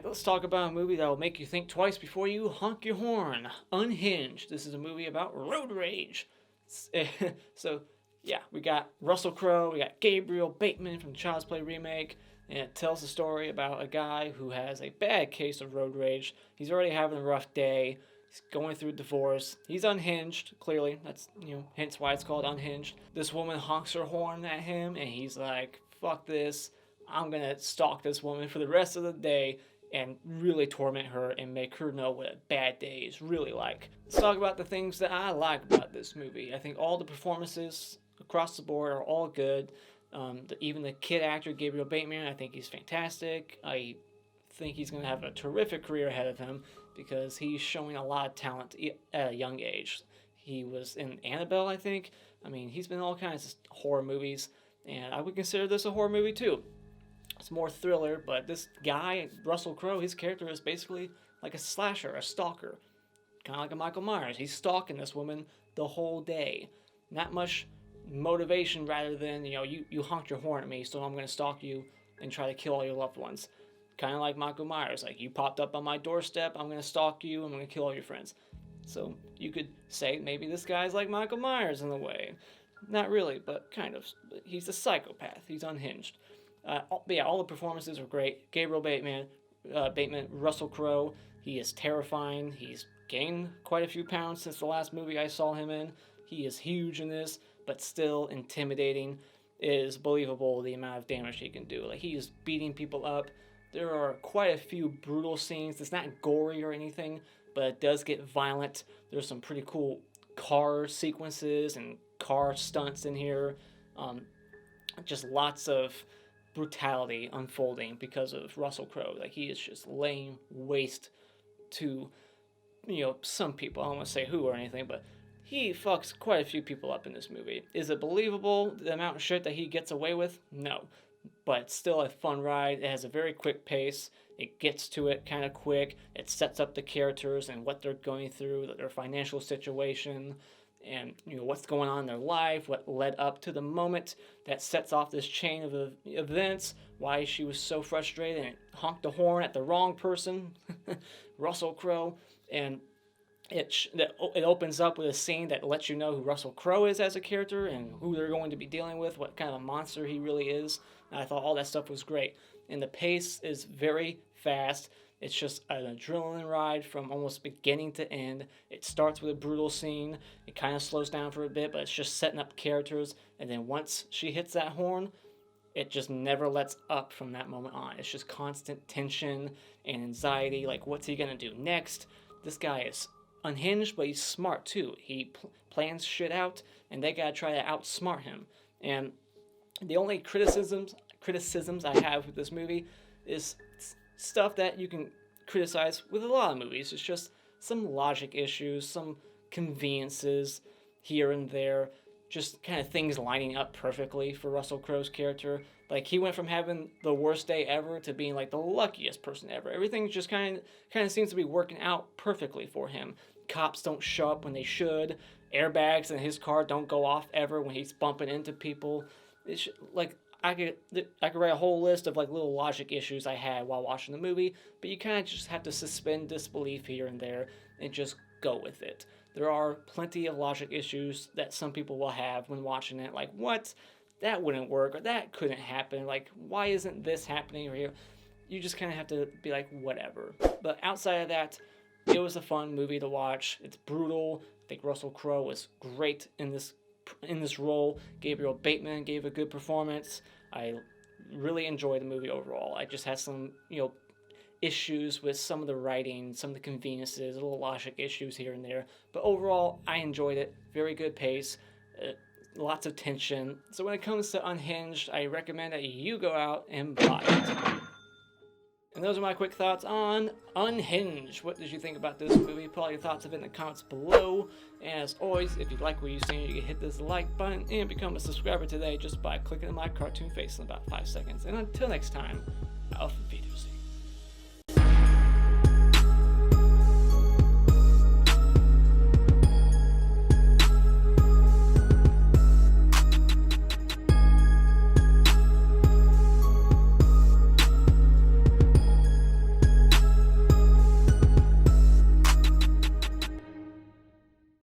let's talk about a movie that will make you think twice before you honk your horn. Unhinged. This is a movie about road rage. So, yeah, we got Russell Crowe, we got Gabriel Bateman from the Child's Play remake, and it tells the story about a guy who has a bad case of road rage. He's already having a rough day. He's going through divorce. He's unhinged, clearly. That's, hence why it's called Unhinged. This woman honks her horn at him, and he's like, fuck this. I'm going to stalk this woman for the rest of the day and really torment her and make her know what a bad day is really like. Let's talk about the things that I like about this movie. I think all the performances across the board are all good. Even the kid actor, Gabriel Bateman, I think he's fantastic. I think he's going to have a terrific career ahead of him because he's showing a lot of talent at a young age. He was in Annabelle, I think. I mean, he's been in all kinds of horror movies, and I would consider this a horror movie too. It's more thriller, but this guy, Russell Crowe, his character is basically like a slasher, a stalker. Kind of like a Michael Myers. He's stalking this woman the whole day. Not much motivation rather than, you honked your horn at me, so I'm going to stalk you and try to kill all your loved ones. Kind of like Michael Myers. Like, you popped up on my doorstep, I'm going to stalk you, I'm going to kill all your friends. So you could say maybe this guy's like Michael Myers in a way. Not really, but kind of. He's a psychopath. He's unhinged. All the performances were great. Gabriel Bateman, Russell Crowe, he is terrifying. He's gained quite a few pounds since the last movie I saw him in. He is huge in this, but still intimidating. It is believable the amount of damage he can do. Like, he is beating people up. There are quite a few brutal scenes. It's not gory or anything, but it does get violent. There's some pretty cool car sequences and car stunts in here. Just lots of brutality unfolding because of Russell Crowe. Like, he is just laying waste to, some people. I don't want to say who or anything, but he fucks quite a few people up in this movie. Is it believable, the amount of shit that he gets away with? No. But it's still a fun ride. It has a very quick pace. It gets to it kind of quick. It sets up the characters and what they're going through, their financial situation, and what's going on in their life, what led up to the moment that sets off this chain of events, why she was so frustrated and honked the horn at the wrong person, Russell Crowe, and it opens up with a scene that lets you know who Russell Crowe is as a character and who they're going to be dealing with, what kind of a monster he really is. And I thought all that stuff was great. And the pace is very fast. It's just an adrenaline ride from almost beginning to end. It starts with a brutal scene. It kind of slows down for a bit, but it's just setting up characters. And then once she hits that horn, it just never lets up from that moment on. It's just constant tension and anxiety. Like, what's he going to do next? This guy is unhinged, but he's smart too. He plans shit out, and they got to try to outsmart him. And the only criticisms I have with this movie is stuff that you can criticize with a lot of movies. It's just some logic issues, some conveniences here and there, just kind of things lining up perfectly for Russell Crowe's character. Like, he went from having the worst day ever to being like the luckiest person ever. Everything just kind of seems to be working out perfectly for him. Cops don't show up when they should. Airbags in his car don't go off ever when he's bumping into people. It's like, I could write a whole list of like little logic issues I had while watching the movie, but you kind of just have to suspend disbelief here and there and just go with it. There are plenty of logic issues that some people will have when watching it, like, what? That wouldn't work, or that couldn't happen, like, why isn't this happening? Or you just kind of have to be like, whatever. But outside of that, it was a fun movie to watch. It's brutal. I think Russell Crowe was great in this role. Gabriel Bateman gave a good performance. I really enjoyed the movie overall. I just had some, issues with some of the writing, some of the conveniences, little logic issues here and there. But overall, I enjoyed it. Very good pace. Lots of tension. So when it comes to Unhinged, I recommend that you go out and buy it. And those are my quick thoughts on Unhinged. What did you think about this movie? Put all your thoughts of it in the comments below. And as always, if you like what you've seen, you can hit this like button and become a subscriber today just by clicking on my cartoon face in about 5 seconds. And until next time, auf Wiedersehen.